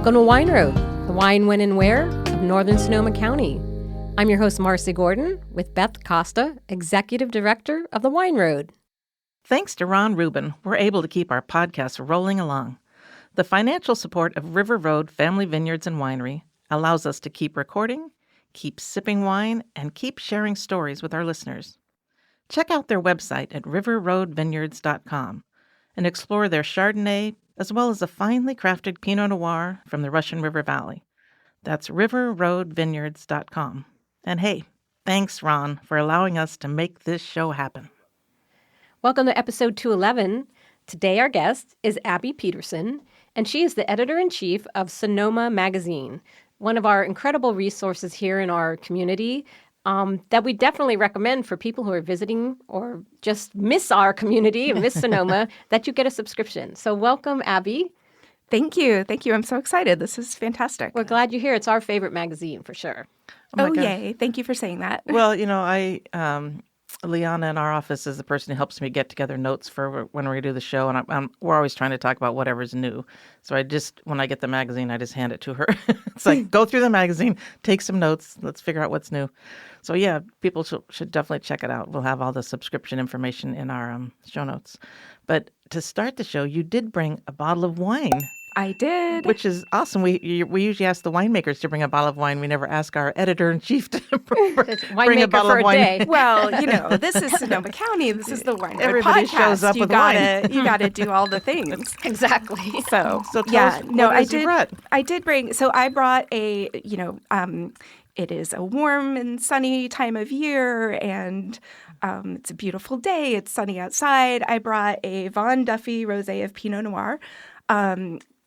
Welcome to Wine Road, the wine, when, and where of Northern Sonoma County. I'm your host, Marcy Gordon, with Beth Costa, Executive Director of the Wine Road. Thanks to Ron Rubin, we're able to keep our podcast rolling along. The financial support of River Road Family Vineyards and Winery allows us to keep recording, keep sipping wine, and keep sharing stories with our listeners. Check out their website at riverroadvineyards.com and explore their Chardonnay, as well as a finely crafted Pinot Noir from the Russian River Valley. That's riverroadvineyards.com. And hey, thanks, Ron, for allowing us to make this show happen. Welcome to episode 211. Today our guest is Abby Peterson, and she is the Editor-in-Chief of Sonoma Magazine, one of our incredible resources here in our community that we definitely recommend for people who are visiting or just miss our community and miss Sonoma, that you get a subscription. So welcome, Abby. Thank you. Thank you. I'm so excited. This is fantastic. We're glad you're here. It's our favorite magazine for sure. Oh yay. Thank you for saying that. Well, Liana in our office is the person who helps me get together notes for when we do the show, and we're always trying to talk about whatever's new. So when I get the magazine, I just hand it to her. It's like, go through the magazine, take some notes, let's figure out what's new. So yeah, people should definitely check it out. We'll have all the subscription information in our show notes. But to start the show, you did bring a bottle of wine. I did. Which is awesome. We usually ask the winemakers to bring a bottle of wine. We never ask our editor-in-chief to bring a bottle of wine. Day. Well, this is Sonoma County. This is the Wine Road Everybody podcast. shows up with wine. You got to do all the things. Exactly. So tell us what you brought. I did bring. So I brought it is a warm and sunny time of year, and it's a beautiful day. It's sunny outside. I brought a Von Duffy Rosé of Pinot Noir.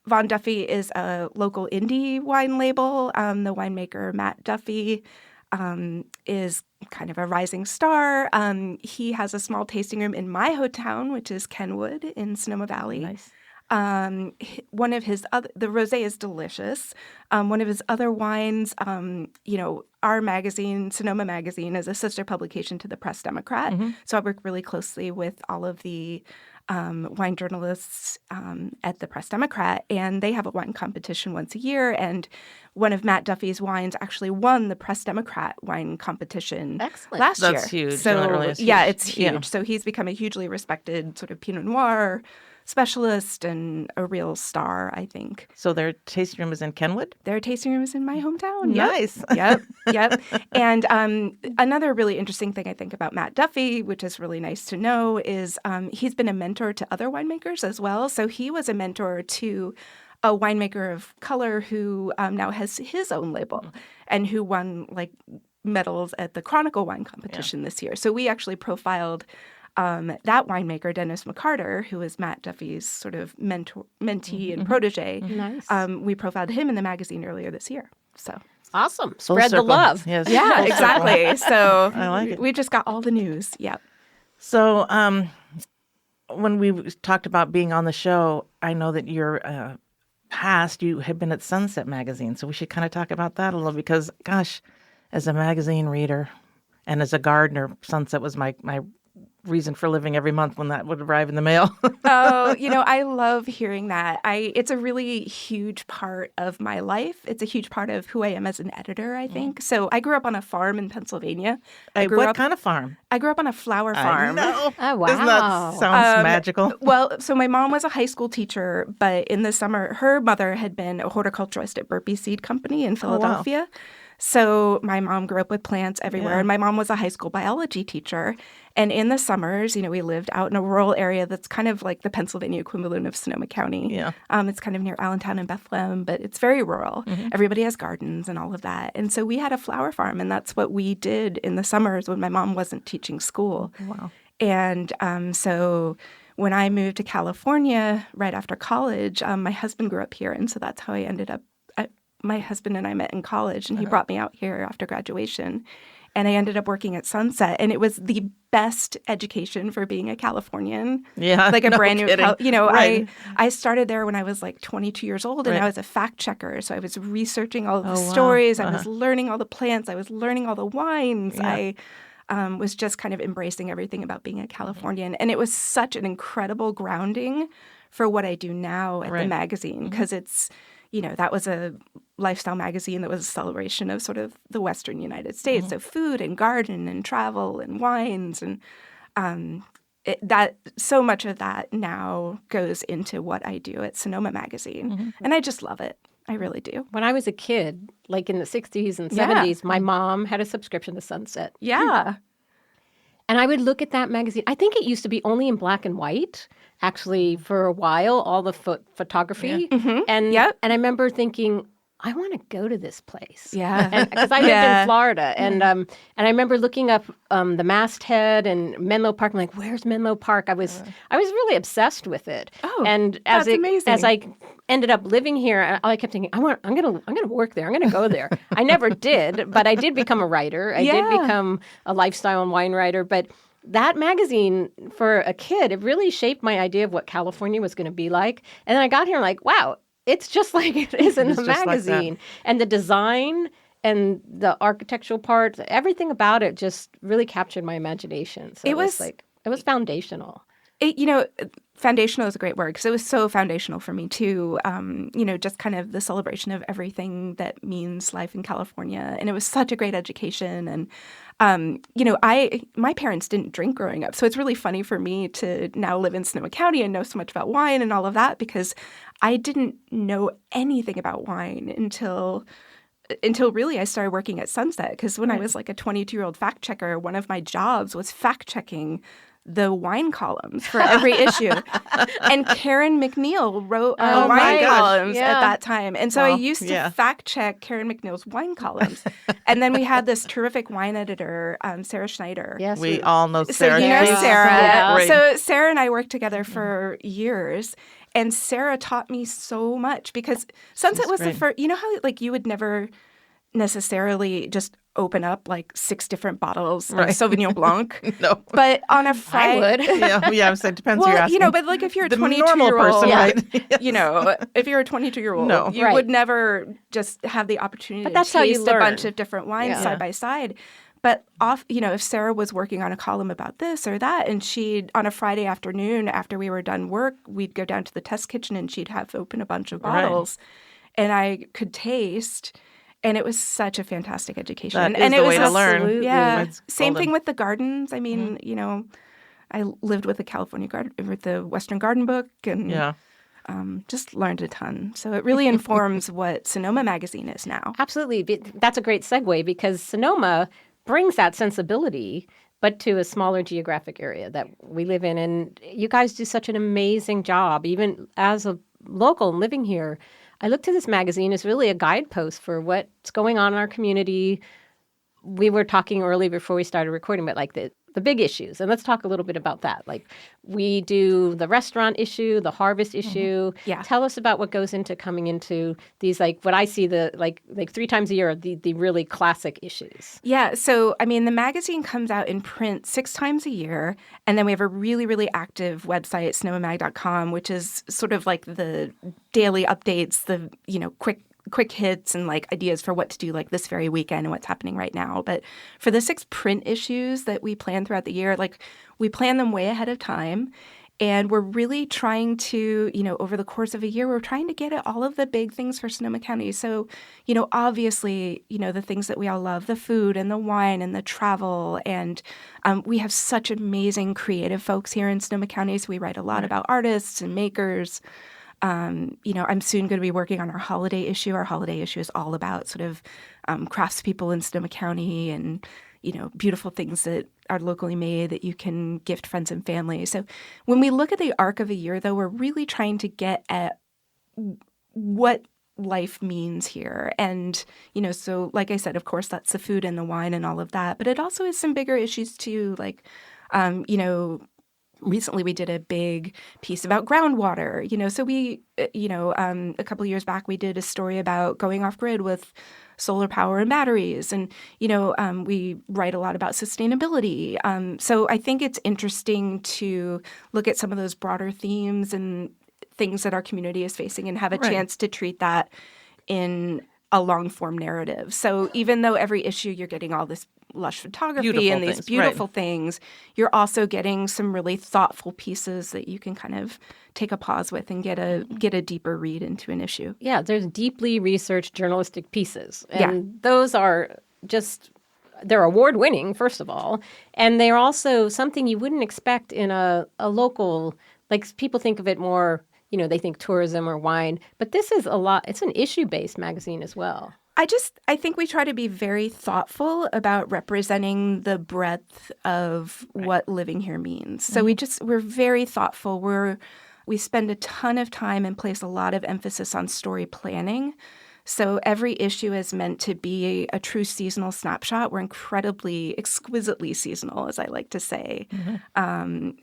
Von Duffy is a local indie wine label. The winemaker, Matt Duffy, is kind of a rising star. He has a small tasting room in my hometown, which is Kenwood in Sonoma Valley. Nice. One of his other, the rosé is delicious. One of his other wines, our magazine, Sonoma Magazine, is a sister publication to the Press Democrat. Mm-hmm. So I work really closely with all of the wine journalists at the Press Democrat, and they have a wine competition once a year. And one of Matt Duffy's wines actually won the Press Democrat wine competition last year. That's huge. So that really is huge. Yeah, it's huge. Yeah. So he's become a hugely respected sort of Pinot Noir specialist and a real star, I think. So their tasting room is in Kenwood? Their tasting room is in my hometown. Nice. Yep. And another really interesting thing I think about Matt Duffy, which is really nice to know, is he's been a mentor to other winemakers as well. So he was a mentor to a winemaker of color who now has his own label and who won medals at the Chronicle Wine Competition this year. So we actually profiled that winemaker, Dennis McCarter, who is Matt Duffy's sort of mentee and protege. Nice. We profiled him in the magazine earlier this year. So awesome. Spread the love. Yes. Yeah, exactly. So I like it. We just got all the news. Yeah. So when we talked about being on the show, I know that your past, you had been at Sunset Magazine. So we should kind of talk about that a little because, gosh, as a magazine reader and as a gardener, Sunset was my reason for living every month when that would arrive in the mail. I love hearing that. It's a really huge part of my life. It's a huge part of who I am as an editor, I think. So I grew up on a farm in Pennsylvania. What kind of farm? I grew up on a flower farm. No. Oh, wow. Doesn't that sound magical? Well, so my mom was a high school teacher, but in the summer, her mother had been a horticulturist at Burpee Seed Company in Philadelphia. Oh, wow. So my mom grew up with plants everywhere, and my mom was a high school biology teacher. And in the summers, we lived out in a rural area that's kind of like the Pennsylvania equivalent of Sonoma County. Yeah. It's kind of near Allentown and Bethlehem, but it's very rural. Mm-hmm. Everybody has gardens and all of that. And so we had a flower farm, and that's what we did in the summers when my mom wasn't teaching school. Wow. And so when I moved to California right after college, my husband grew up here, and so that's how I ended up. My husband and I met in college, and he brought me out here after graduation. And I ended up working at Sunset, and it was the best education for being a Californian. Yeah, like a brand new. Right. I started there when I was 22 years old, and I was a fact checker. So I was researching all of the stories. I was learning all the plants. I was learning all the wines. Yeah. I was just kind of embracing everything about being a Californian, and it was such an incredible grounding for what I do now at the magazine because it's. that was a lifestyle magazine that was a celebration of sort of the Western United States. So food and garden and travel and wines and that so much of that now goes into what I do at Sonoma Magazine. And I just love it. I really do. When I was a kid, like in the 60s and 70s, my mom had a subscription to Sunset. Yeah. And I would look at that magazine. I think it used to be only in black and white, actually, for a while, all the photography. Mm-hmm. And I remember thinking, I want to go to this place. Yeah. Because I lived in Florida. And I remember looking up the masthead and Menlo Park. I'm like, where's Menlo Park? I was really obsessed with it. Oh, and that's amazing. As I ended up living here, I kept thinking, I'm gonna work there. I'm gonna go there. I never did, but I did become a writer. I did become a lifestyle and wine writer. But that magazine, for a kid, it really shaped my idea of what California was going to be like. And then I got here and like, wow, it's just like it is in the magazine. Like and the design and the architectural part, everything about it just really captured my imagination. So it was foundational. Foundational is a great word because it was so foundational for me too. Just kind of the celebration of everything that means life in California. And it was such a great education. And, my parents didn't drink growing up. So it's really funny for me to now live in Sonoma County and know so much about wine and all of that because I didn't know anything about wine until really I started working at Sunset. Because when I was like a 22-year-old fact checker, one of my jobs was fact checking the wine columns for every issue. And Karen McNeil wrote our wine columns at that time. And so I used to fact check Karen McNeil's wine columns. And then we had this terrific wine editor, Sarah Schneider. Yes, we all know Sarah. So you know Sarah. Yeah. So Sarah and I worked together for years. And Sarah taught me so much because Sunset was the first, you know how like you would never necessarily just open up like 6 different bottles of Sauvignon Blanc. No. But on a Friday... I would. So it depends who you're asking. But like if you're a the 22-year-old... normal person, right? If you're a 22-year-old, you would never just have the opportunity to taste a bunch of different wines side by side. But if Sarah was working on a column about this or that, and she'd, on a Friday afternoon after we were done work, we'd go down to the test kitchen and she'd have open a bunch of bottles. And I could taste... And it was such a fantastic education. That and is it the was way to learn. Yeah. Same thing with the gardens. I mean, I lived with the California garden, with the Western Garden Book, and just learned a ton. So it really informs what Sonoma Magazine is now. Absolutely. That's a great segue because Sonoma brings that sensibility, but to a smaller geographic area that we live in. And you guys do such an amazing job, even as a local living here. I look to this magazine as really a guidepost for what's going on in our community. We were talking early before we started recording about like the big issues. And let's talk a little bit about that. Like we do the restaurant issue, the harvest issue. Yeah. Tell us about what goes into coming into these, like what I see the like 3 times a year, the really classic issues. Yeah. So, I mean, the magazine comes out in print 6 times a year. And then we have a really, really active website, sonomamag.com, which is sort of like the daily updates, the, quick hits and like ideas for what to do like this very weekend and what's happening right now. But for the 6 print issues that we plan throughout the year, like we plan them way ahead of time. And we're really trying to, over the course of a year, we're trying to get at all of the big things for Sonoma County. So, obviously, the things that we all love, the food and the wine and the travel. And we have such amazing creative folks here in Sonoma County. So we write a lot about artists and makers. I'm soon going to be working on our holiday issue. Our holiday issue is all about sort of craftspeople in Sonoma County and, beautiful things that are locally made that you can gift friends and family. So when we look at the arc of a year, though, we're really trying to get at what life means here. And, so like I said, of course, that's the food and the wine and all of that. But it also is some bigger issues, too, like, recently, we did a big piece about groundwater, so we, a couple of years back, we did a story about going off grid with solar power and batteries. And, we write a lot about sustainability. So I think it's interesting to look at some of those broader themes and things that our community is facing and have a chance to treat that in a long-form narrative. So even though every issue you're getting all this lush photography Beautiful and these things, beautiful right. things, you're also getting some really thoughtful pieces that you can kind of take a pause with and get a deeper read into an issue. Yeah, there's deeply researched journalistic pieces. Yeah. And those are just, they're award-winning, first of all. And they're also something you wouldn't expect in a local, like people think of it more, they think tourism or wine. But this is it's an issue-based magazine as well. I think we try to be very thoughtful about representing the breadth of what living here means. So we're very thoughtful. We spend a ton of time and place a lot of emphasis on story planning. So every issue is meant to be a true seasonal snapshot. We're exquisitely seasonal, as I like to say.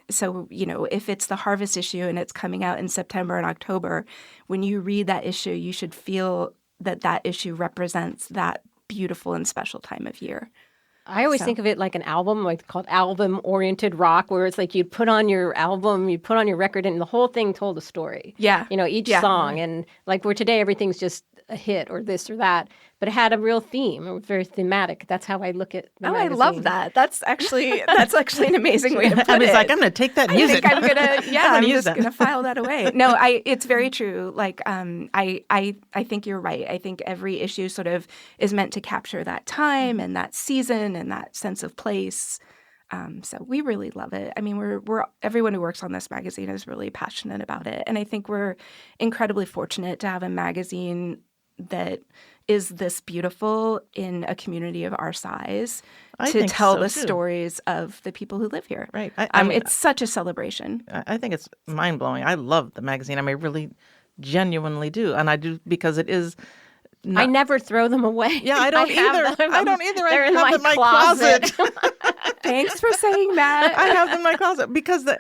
So, if it's the harvest issue and it's coming out in September and October, when you read that issue, you should feel that issue represents that beautiful and special time of year. I always think of it like an album, like called album-oriented rock, where it's like you'd put on your album, you'd put on your record, and the whole thing told a story. Yeah. Each song. And like where today everything's just a hit or this or that, but it had a real theme. It was very thematic. That's how I look at the magazine. I love that. That's actually an amazing way to put it. I was like, I'm going to take that and use it. I'm just going to file that away. No, it's very true. Like, I think you're right. I think every issue sort of is meant to capture that time and that season and that sense of place. So we really love it. I mean, we're everyone who works on this magazine is really passionate about it, and I think we're incredibly fortunate to have a magazine that is this beautiful in a community of our size to tell the stories of the people who live here. Right. It's such a celebration. I think it's mind-blowing. I love the magazine. I really genuinely do. And I do because it is I never throw them away. Yeah, I don't either. I don't either. They're in my closet. Thanks for saying that. I have them in my closet because a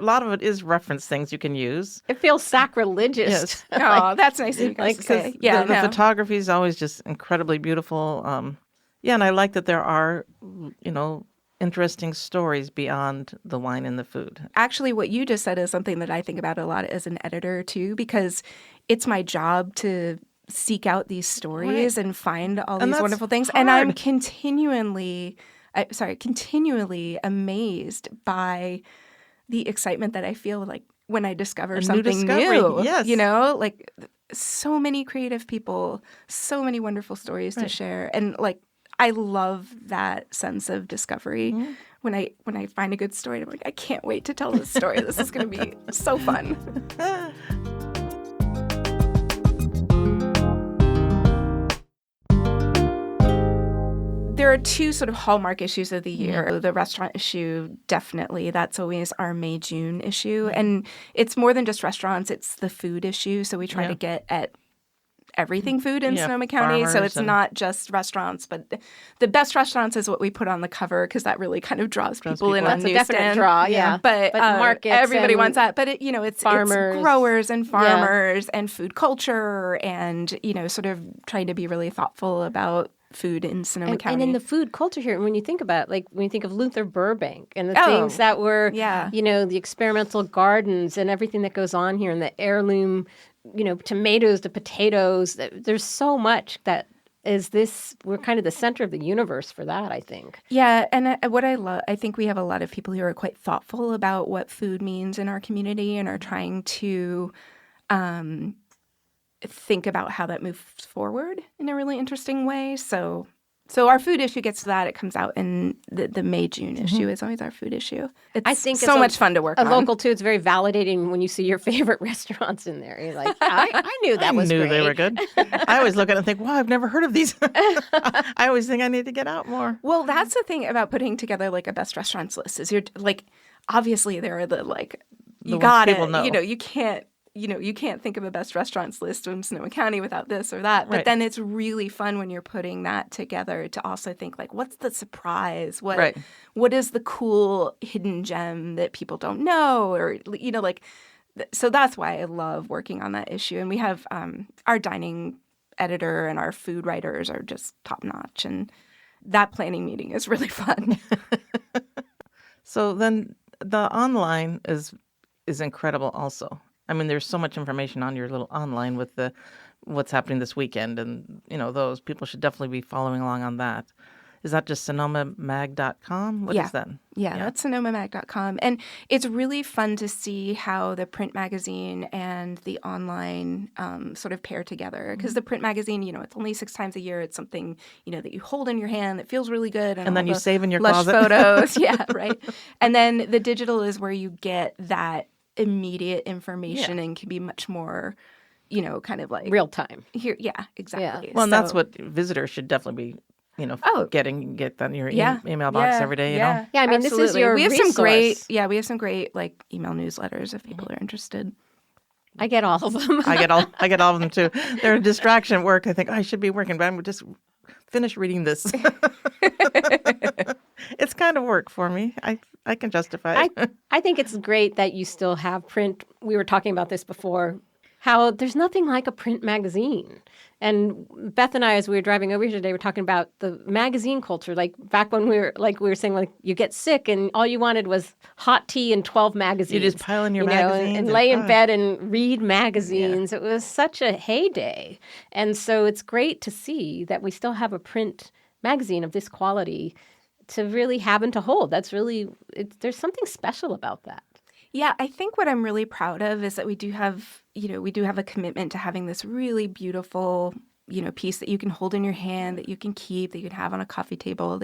lot of it is reference things you can use. It feels sacrilegious. Yes. Oh, that's nice of you guys to say. Yeah, the photography is always just incredibly beautiful. And I like that there are, interesting stories beyond the wine and the food. Actually, what you just said is something that I think about a lot as an editor, too, because it's my job to seek out these stories and find all these wonderful things. Hard. And I'm continually amazed by the excitement that I feel like when I discover something new. Yes. Like so many creative people, so many wonderful stories to share. And like I love that sense of discovery. Mm-hmm. When I find a good story, I'm like, I can't wait to tell this story. This is going to be so fun. There are two sort of hallmark issues of the year. Mm-hmm. The restaurant issue, definitely. That's always our May-June issue. Mm-hmm. And it's more than just restaurants. It's the food issue. So we try to get at everything food in Sonoma County. So it's not just restaurants, but the best restaurants is what we put on the cover because that really kind of draws people in on newsstand. That's a definite draw, yeah. But markets everybody wants that. But it's growers and farmers and food culture and, sort of trying to be really thoughtful about food in Sonoma County. And in the food culture here, when you think about when you think of Luther Burbank and the things that were, the experimental gardens and everything that goes on here and the heirloom, tomatoes to potatoes, there's so much that is this, we're kind of the center of the universe for that, I think. Yeah, and what I love, I think we have a lot of people who are quite thoughtful about what food means in our community and are trying to think about how that moves forward in a really interesting way. So our food issue gets to that. It comes out in the May-June issue is always our food issue. I think so much fun to work on. Local, too. It's very validating when you see your favorite restaurants in there. You're like, I knew that was great. I knew they were good. I always look at it and think, wow, I've never heard of these. I always think I need to get out more. Well, that's the thing about putting together like a best restaurants list is you're like, obviously there are you got it. You can't think of a best restaurants list in Sonoma County without this or that. But then it's really fun when you're putting that together to also think like, what's the surprise? What is the cool hidden gem that people don't know? Or, so that's why I love working on that issue. And we have our dining editor and our food writers are just top notch. And that planning meeting is really fun. So then the online is incredible also. I mean, there's so much information on your little online with the what's happening this weekend, and those people should definitely be following along on that. Is that just sonomamag.com? What is that? Yeah, that's sonomamag.com. And it's really fun to see how the print magazine and the online sort of pair together. Because the print magazine, it's only 6 times a year. It's something, that you hold in your hand that feels really good. And then you save in your lush closet. Photos. Yeah, right. And then the digital is where you get that immediate information and can be much more, kind of like real time. Here, yeah, exactly. Yeah. Well, and that's what visitors should definitely be get that in your email box every day. Yeah, I mean, absolutely. This is your we have resource. we have some great like email newsletters if people are interested. I get all of them. I get all of them too. They're a distraction at work. I think I should be working, but I'm just finish reading this. It's kind of work for me. I can justify it. I think it's great that you still have print. We were talking about this before, how there's nothing like a print magazine. And Beth and I, as we were driving over here today, were talking about the magazine culture. Like back when we were saying, you get sick and all you wanted was hot tea and 12 magazines. You just pile in your magazines. And lay in bed and read magazines. Yeah. It was such a heyday. And so it's great to see that we still have a print magazine of this quality to really have and to hold. That's really, there's something special about that. Yeah, I think what I'm really proud of is that we do have a commitment to having this really beautiful, piece that you can hold in your hand, that you can keep, that you can have on a coffee table,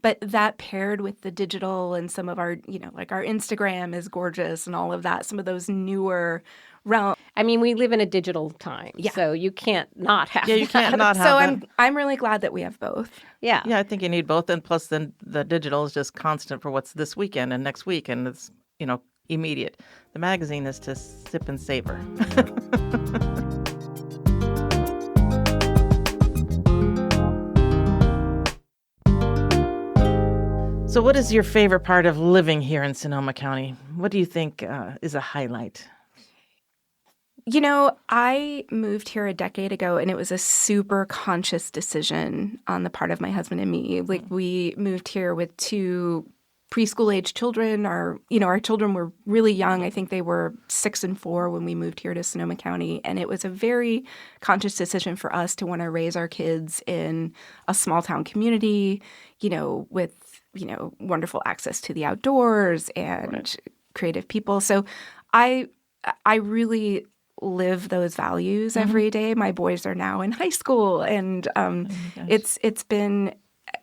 but that paired with the digital and some of our, like our Instagram is gorgeous and all of that, some of those newer realms. I mean, we live in a digital time, so you can't not have you can't not have that. So I'm really glad that we have both. Yeah. Yeah, I think you need both. And plus then the digital is just constant for what's this weekend and next week. And it's, immediate. The magazine is to sip and savor. So what is your favorite part of living here in Sonoma County? What do you think is a highlight? I moved here a decade ago, and it was a super conscious decision on the part of my husband and me. Like, we moved here with 2 preschool-age children. Our children were really young. I think they were 6 and 4 when we moved here to Sonoma County. And it was a very conscious decision for us to want to raise our kids in a small-town community, with, wonderful access to the outdoors and creative people. So I really live those values every day. My boys are now in high school, and it's been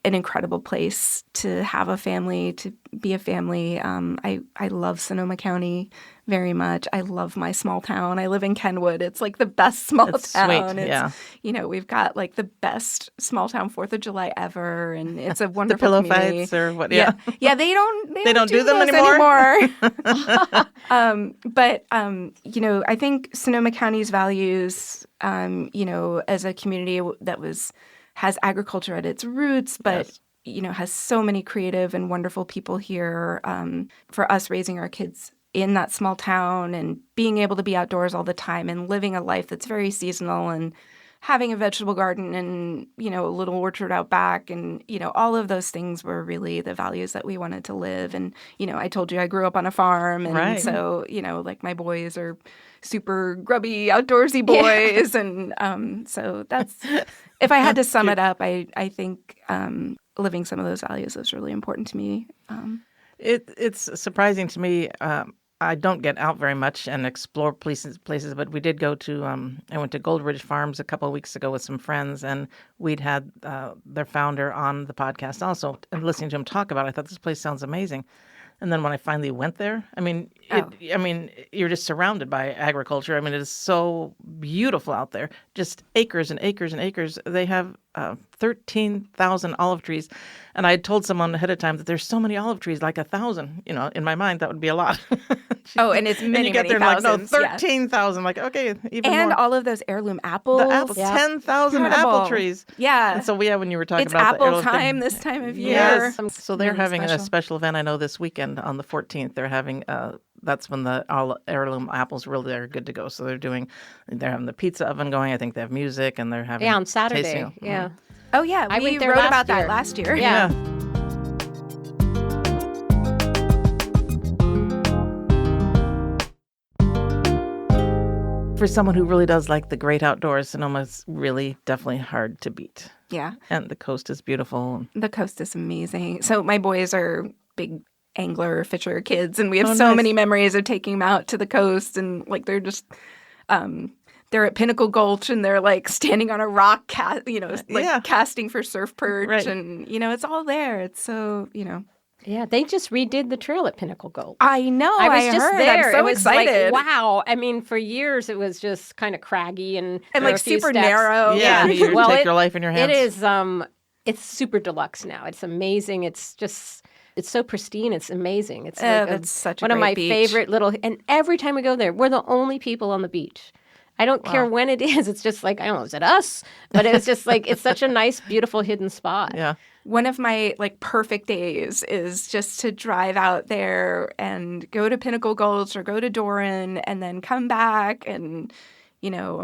an incredible place to have a family, to be a family. I love Sonoma County very much. I love my small town. I live in Kenwood. It's like the best small town. Sweet. Yeah. We've got like the best small town 4th of July ever, and it's a wonderful the pillow community. fights or what? Yeah. They don't do them anymore. But I think Sonoma County's values, as a community that has agriculture at its roots, but has so many creative and wonderful people here. For us raising our kids in that small town and being able to be outdoors all the time and living a life that's very seasonal and having a vegetable garden and, a little orchard out back and, all of those things were really the values that we wanted to live. And, I told you I grew up on a farm. And so, like my boys are super grubby, outdoorsy boys. And so that's, if I had to sum it up, I think living some of those values was really important to me. It's surprising to me. I don't get out very much and explore places, but we did go to, I went to Gold Ridge Farms a couple of weeks ago with some friends, and we'd had their founder on the podcast also, and listening to him talk about it, I thought this place sounds amazing. And then when I finally went there, you're just surrounded by agriculture. I mean, it is so beautiful out there, just acres and acres and acres. They have 13,000 olive trees. And I had told someone ahead of time that there's so many olive trees, like 1,000. In my mind, that would be a lot. And it's many, and you get there thousands. And 13,000. Like, okay, even and more. All of those heirloom apples. The apples, 10,000 apple trees. Yeah. And so, when you were talking it's about apple time this time of year. Yes. So they're having a special event, I know, this weekend on the 14th. They're having, that's when all heirloom apples really are good to go. So they're having the pizza oven going. I think they have music, and they're having on Saturday. tasting. Yeah. Oh, yeah. I went there wrote about year. that last year. Yeah. for someone who really does like the great outdoors, Sonoma's really definitely hard to beat. Yeah. And the coast is beautiful. The coast is amazing. So my boys are big angler, fisher kids, and we have nice. many memories of taking them out to the coast, and like they're just they're at Pinnacle Gulch and they're like standing on a rock, casting for surf perch, right. and it's all there. It's so Yeah, they just redid the trail at Pinnacle Gulch. I know. I was just heard. there. I'm so it was excited. Like, wow. I mean, for years it was just kind of craggy and like super narrow. Yeah, you take your life in your hands. It is. It's super deluxe now. It's amazing. It's so pristine. It's amazing. It's that's such a one of my beach. favorite little. And every time we go there, we're the only people on the beach. I don't care when it is. It's just like, I don't know, is it us? But it's just like, it's such a nice, beautiful hidden spot. Yeah. One of my like perfect days is just to drive out there and go to Pinnacle Gulch or go to Doran and then come back and,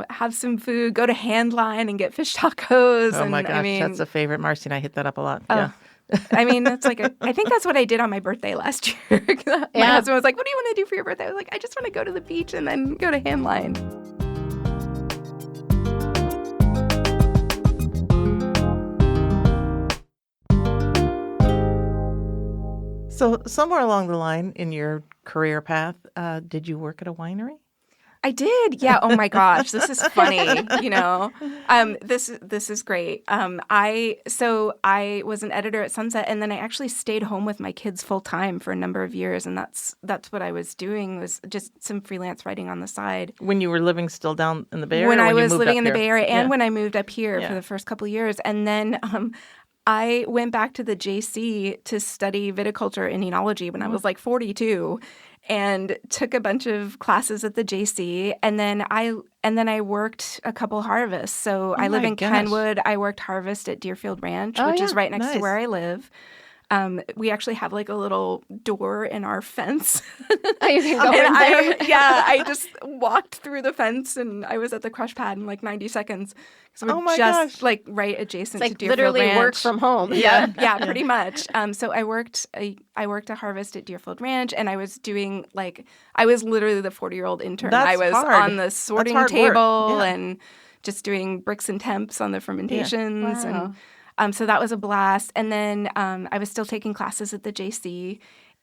have some food, go to Handline and get fish tacos. Oh my gosh, that's a favorite. Marcy and I hit that up a lot. Yeah. I mean, that's like I think that's what I did on my birthday last year. My husband was like, "What do you want to do for your birthday?" I was like, "I just want to go to the beach and then go to Handline." So somewhere along the line in your career path, did you work at a winery? I did. Yeah. Oh my gosh. This is funny. This is great. I was an editor at Sunset, and then I actually stayed home with my kids full time for a number of years, and that's what I was doing, was just some freelance writing on the side. When you were living still down in the Bay Area? When I was moved living in the here? Bay Area, and when I moved up here for the first couple of years, and then I went back to the JC to study viticulture and enology when I was like 42. And took a bunch of classes at the JC, and then I worked a couple harvests. So I live in Kenwood. I worked harvest at Deerfield Ranch, which is right next to where I live. We actually have like a little door in our fence. Oh, you can go in there? I just walked through the fence, and I was at the crush pad in like 90 seconds. So we're just like right adjacent to Deerfield literally Ranch. work from home. Yeah, pretty much. So I worked a harvest at Deerfield Ranch, and I was doing I was literally the 40-year-old intern. That's I was hard. on the sorting table and just doing bricks and temps on the fermentations. Yeah. Wow. And so that was a blast. And then I was still taking classes at the JC.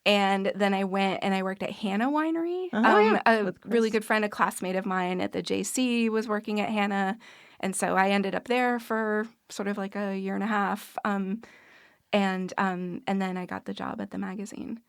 And then I went and I worked at Hannah Winery. A really good friend, a classmate of mine at the JC, was working at Hannah. And so I ended up there for sort of like a year and a half. And then I got the job at the magazine.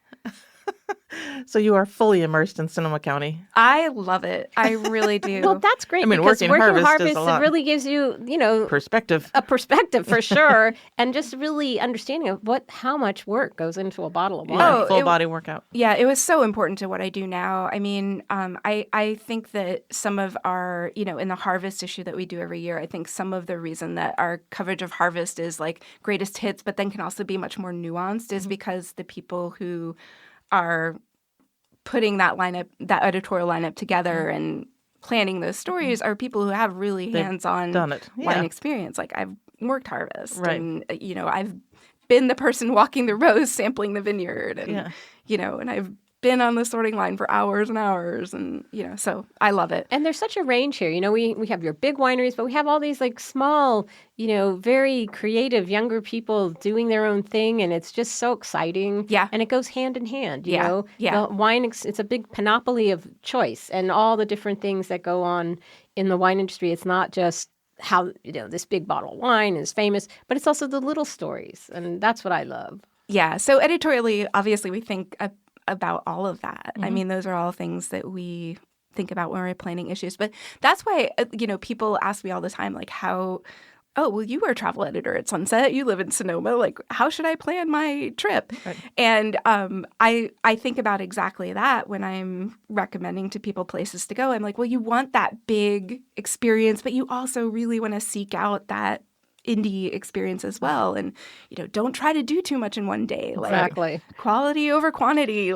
So you are fully immersed in Sonoma County. I love it. I really do. Well, that's great. I mean, because working harvest is a lot. It really gives you, Perspective. a perspective for sure, and just really understanding of how much work goes into a bottle of wine. Yeah, full body workout. Yeah, it was so important to what I do now. I mean, I think that some of our, in the harvest issue that we do every year, I think some of the reason that our coverage of harvest is like greatest hits, but then can also be much more nuanced, is because the people who are putting that editorial lineup together and planning those stories are people who have really hands-on wine experience. Like, I've worked harvest, and I've been the person walking the rows, sampling the vineyard, and and I've been on the sorting line for hours and hours, and so I love it. And there's such a range here. We have your big wineries, but we have all these like small, very creative younger people doing their own thing, and it's just so exciting. Yeah, and it goes hand in hand. You know, the wine. It's a big panoply of choice and all the different things that go on in the wine industry. It's not just how this big bottle of wine is famous, but it's also the little stories, and that's what I love. Yeah. So editorially, obviously, we think about all of that. I mean, those are all things that we think about when we're planning issues. But that's why, people ask me all the time, like, you were a travel editor at Sunset. You live in Sonoma. Like, how should I plan my trip? Right. And I think about exactly that when I'm recommending to people places to go. I'm like, well, you want that big experience, but you also really want to seek out that indie experience as well, and don't try to do too much in one day. Exactly, quality over quantity.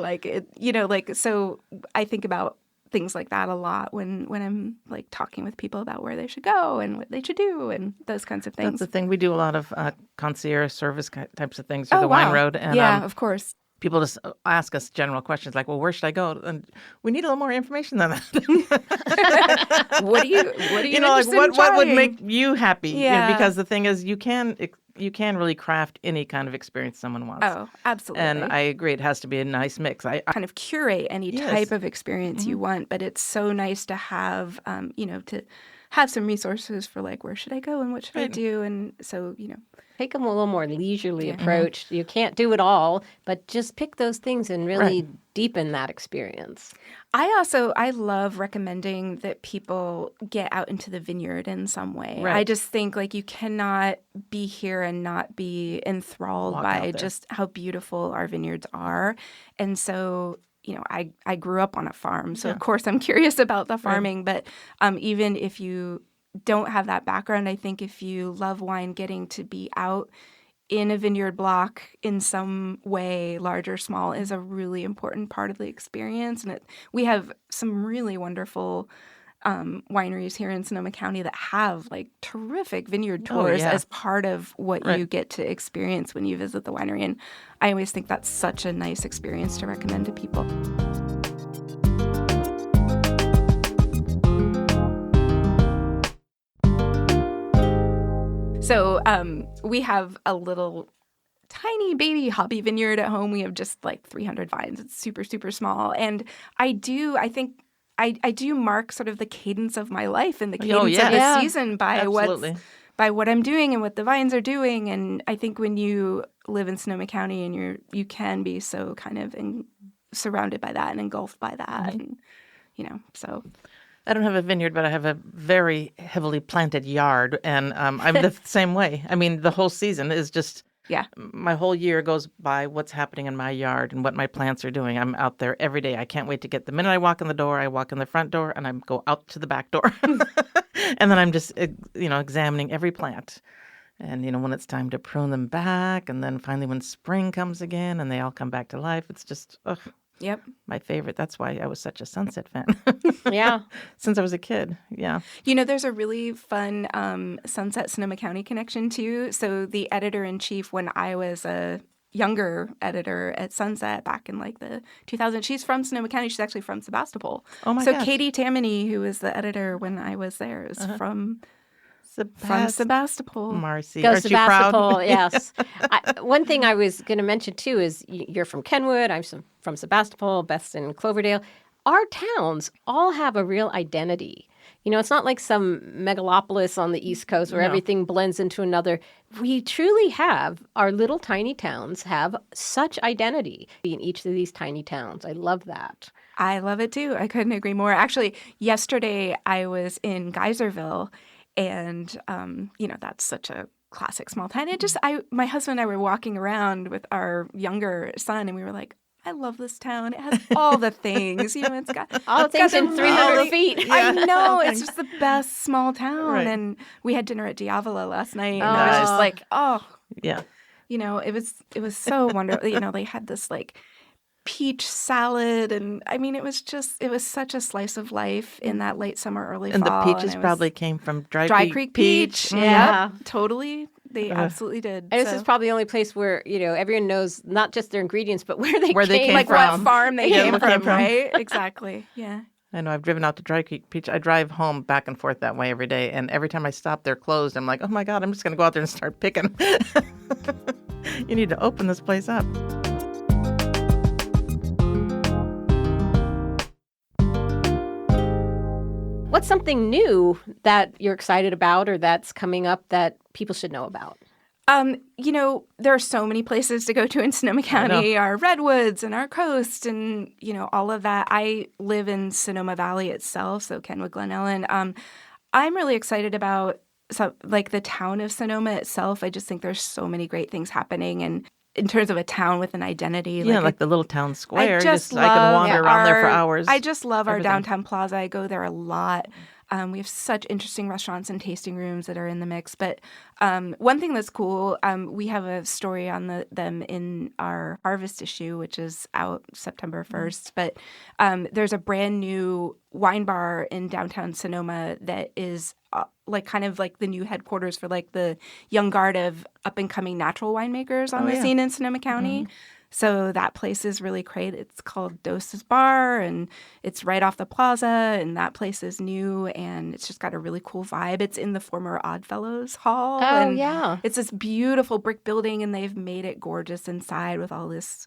So I think about things like that a lot when I'm like talking with people about where they should go and what they should do and those kinds of things. That's the thing. We do a lot of concierge service types of things through the Wine Road, and of course. people just ask us general questions like, well, where should I go? And we need a little more information than that. What do you like interested in what would trying? make you happy? Yeah. Because the thing is, you can really craft any kind of experience someone wants. Oh, absolutely. And I agree, it has to be a nice mix. I kind of curate any Yes. type of experience you want, but it's so nice to have, to have some resources for like, where should I go and what should I do? And so, Take them a little more leisurely approach. You can't do it all, but just pick those things and really deepen that experience. I love recommending that people get out into the vineyard in some way. Right. I just think like you cannot be here and not be enthralled Walk out by there. just how beautiful our vineyards are. And so, I grew up on a farm, so of course I'm curious about the farming, but even if you don't have that background, I think if you love wine, getting to be out in a vineyard block in some way, large or small, is a really important part of the experience. And we have some really wonderful wineries here in Sonoma County that have like terrific vineyard tours as part of what you get to experience when you visit the winery. And I always think that's such a nice experience to recommend to people. So we have a little tiny baby hobby vineyard at home. We have just like 300 vines. It's super, super small. And I do mark sort of the cadence of my life and the cadence of the season by what I'm doing and what the vines are doing. And I think when you live in Sonoma County and you can be so kind of surrounded by that and engulfed by that. And, so... I don't have a vineyard, but I have a very heavily planted yard, and I'm the same way. I mean, the whole season is just my whole year goes by what's happening in my yard and what my plants are doing. I'm out there every day. I can't wait to get the minute I walk in the door, I walk in the front door, and I go out to the back door, and then I'm just examining every plant. And when it's time to prune them back, and then finally when spring comes again, and they all come back to life, it's just my favorite. That's why I was such a sunset fan. Since I was a kid. Yeah. There's a really fun Sunset Sonoma County connection too. So the editor-in-chief, when I was a younger editor at Sunset back in like the 2000s, she's from Sonoma County. She's actually from Sebastopol. Oh my gosh. gosh. Katie Tammany, who was the editor when I was there, is from Sebastopol. Marcy, Go aren't you proud? Sebastopol, yes. One thing I was going to mention, too, is you're from Kenwood. I'm from Sebastopol, Beth's in Cloverdale. Our towns all have a real identity. It's not like some megalopolis on the East Coast where everything blends into another. We truly have, our little tiny towns have such identity in each of these tiny towns. I love that. I love it, too. I couldn't agree more. Actually, yesterday I was in Geyserville. And, that's such a classic small town. My husband and I were walking around with our younger son, and we were like, I love this town. It has all the things. It's got all the things in 300 feet. I know. It's just the best small town. Right. And we had dinner at Diavola last night, and I was just like, it was so wonderful. They had this like peach salad, and I mean, it was such a slice of life in that late summer, early fall. And the peaches probably came from Dry Creek Peach. Yeah, totally. They absolutely did. And this is probably the only place where everyone knows not just their ingredients, but where they came like from. what farm they came from, right? Exactly. Yeah. I know. I've driven out to Dry Creek Peach. I drive home back and forth that way every day, and every time I stop, they're closed. I'm like, oh my God, I'm just going to go out there and start picking. You need to open this place up. What's something new that you're excited about or that's coming up that people should know about? There are so many places to go to in Sonoma County, our redwoods and our coast and, all of that. I live in Sonoma Valley itself, so Kenwood, Glen Ellen. I'm really excited about the town of Sonoma itself. I just think there's so many great things happening, and in terms of a town with an identity. Yeah, like the little town square. I can wander around there for hours. I just love our downtown plaza. I go there a lot. We have such interesting restaurants and tasting rooms that are in the mix. But one thing that's cool, we have a story on them in our Harvest issue, which is out September 1st. But there's a brand new wine bar in downtown Sonoma that is kind of like the new headquarters for like the young guard of up and coming natural winemakers on the scene in Sonoma County. So that place is really great. It's called Dosa's Bar, and it's right off the plaza, and that place is new, and it's just got a really cool vibe. It's in the former Oddfellows Hall. Oh, and yeah. It's this beautiful brick building, and they've made it gorgeous inside with all this,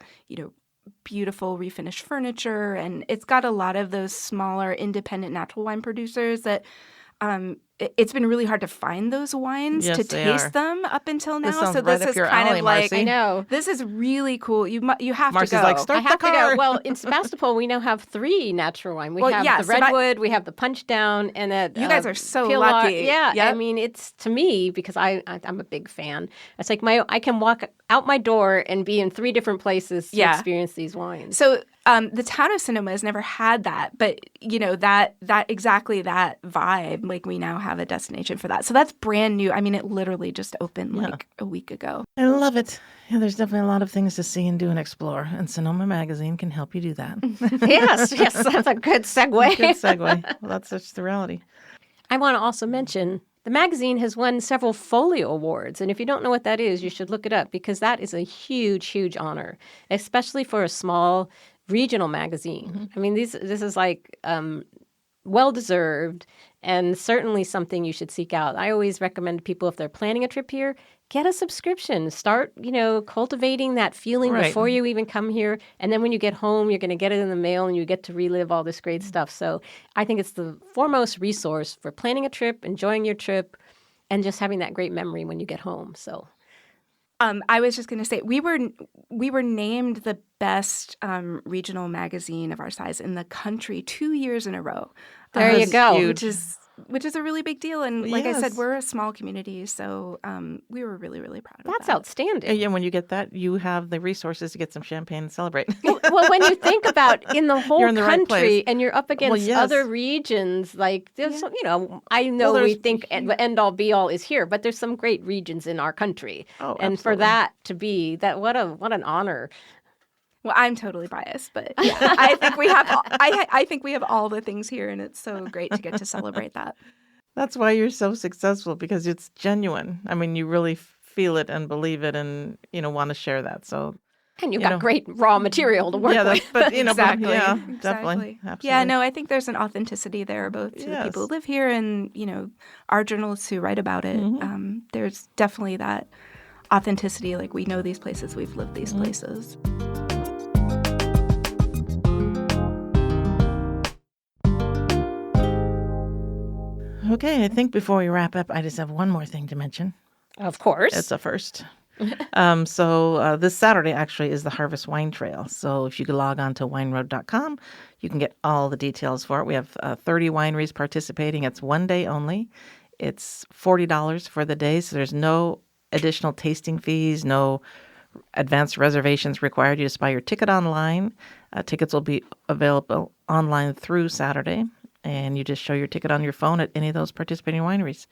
beautiful refinished furniture. And it's got a lot of those smaller independent natural wine producers that it's been really hard to find those wines Yes, to they taste are. them up until now. This sounds So right this up is your kind alley, of like, Marcy. I know. this is really cool. You have Marcy's to go. like, start I have the to car. go. Well, in Sebastopol, we now have 3 natural wine. We Well, have yeah, the Redwood, we have the Punch Down, and that You guys are so Pilar. lucky. Yeah, Yep. I mean, it's to me because I'm a big fan. It's like I can walk out my door and be in 3 different places to experience these wines. So the town of Sonoma has never had that, but that exactly that vibe. Like we now have a destination for that. So that's brand new. I mean, it literally just opened like a week ago. I love it. Yeah, there's definitely a lot of things to see and do and explore, and Sonoma Magazine can help you do that. yes, that's a good segue. Good segue. Well, that's such the reality. I want to also mention the magazine has won several Folio Awards. And if you don't know what that is, you should look it up because that is a huge, huge honor, especially for a small regional magazine. Mm-hmm. I mean, this is like well-deserved and certainly something you should seek out. I always recommend people, if they're planning a trip here, get a subscription. Start, cultivating that feeling before you even come here. And then when you get home, you're going to get it in the mail and you get to relive all this great stuff. So I think it's the foremost resource for planning a trip, enjoying your trip, and just having that great memory when you get home. So I was just going to say we were named the best regional magazine of our size in the country 2 years in a row. There you go. Which is a really big deal. And like I said, Yes. we're a small community, so we were really, really proud of that's that. outstanding. Yeah, when you get that, you have the resources to get some champagne and celebrate. Well, when you think about in the whole You're in the right country place. and you're up against yes. other regions, like there's, I know Well, we there's- think end all be all is here, but there's some great regions in our country, Oh, and for absolutely. that to be that, what an honor. Well, I'm totally biased, but yeah, I think we have I think we have all the things here, and it's so great to get to celebrate that. That's why you're so successful, because it's genuine. I mean, you really feel it and believe it and, want to share that. So, And you've got great raw material to work yeah, with. but, Exactly. yeah, Exactly. definitely. Absolutely. Yeah, no, I think there's an authenticity there, both to the Yes. people who live here and, our journalists who write about it. Mm-hmm. There's definitely that authenticity. Like, we know these places, we've lived these Mm-hmm. places. Okay, I think before we wrap up, I just have one more thing to mention. Of course. It's a first. So this Saturday actually is the Harvest Wine Trail. So if you could log on to wineroad.com, you can get all the details for it. We have 30 wineries participating. It's one day only. It's $40 for the day. So there's no additional tasting fees, no advanced reservations required. You just buy your ticket online. Tickets will be available online through Saturday. And you just show your ticket on your phone at any of those participating wineries.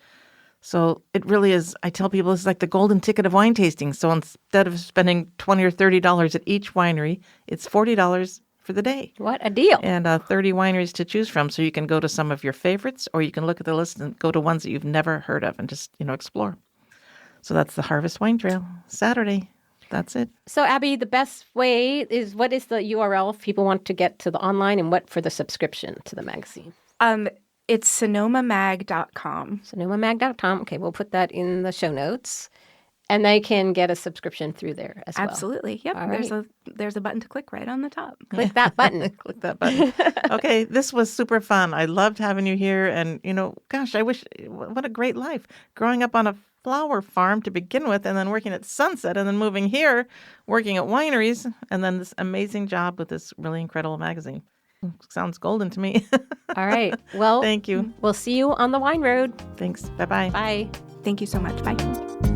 So it really is, I tell people, it's like the golden ticket of wine tasting. So instead of spending $20 or $30 at each winery, it's $40 for the day. What a deal. And 30 wineries to choose from. So you can go to some of your favorites, or you can look at the list and go to ones that you've never heard of and just, explore. So that's the Harvest Wine Trail, Saturday. That's it. So, Abby, the best way is, what is the URL if people want to get to the online, and what for the subscription to the magazine? It's sonomamag.com. SonomaMag.com. Okay, we'll put that in the show notes. And they can get a subscription through there as well. Absolutely. Yep. All There's a button to click right on the top. Click that button. Click that button. Okay, this was super fun. I loved having you here. And, gosh, I wish, what a great life. Growing up on a flower farm to begin with, and then working at Sunset, and then moving here, working at wineries, and then this amazing job with this really incredible magazine. Sounds golden to me. All right. Well, Thank you. We'll see you on the wine road. Thanks. Bye-bye. Bye. Thank you so much. Bye.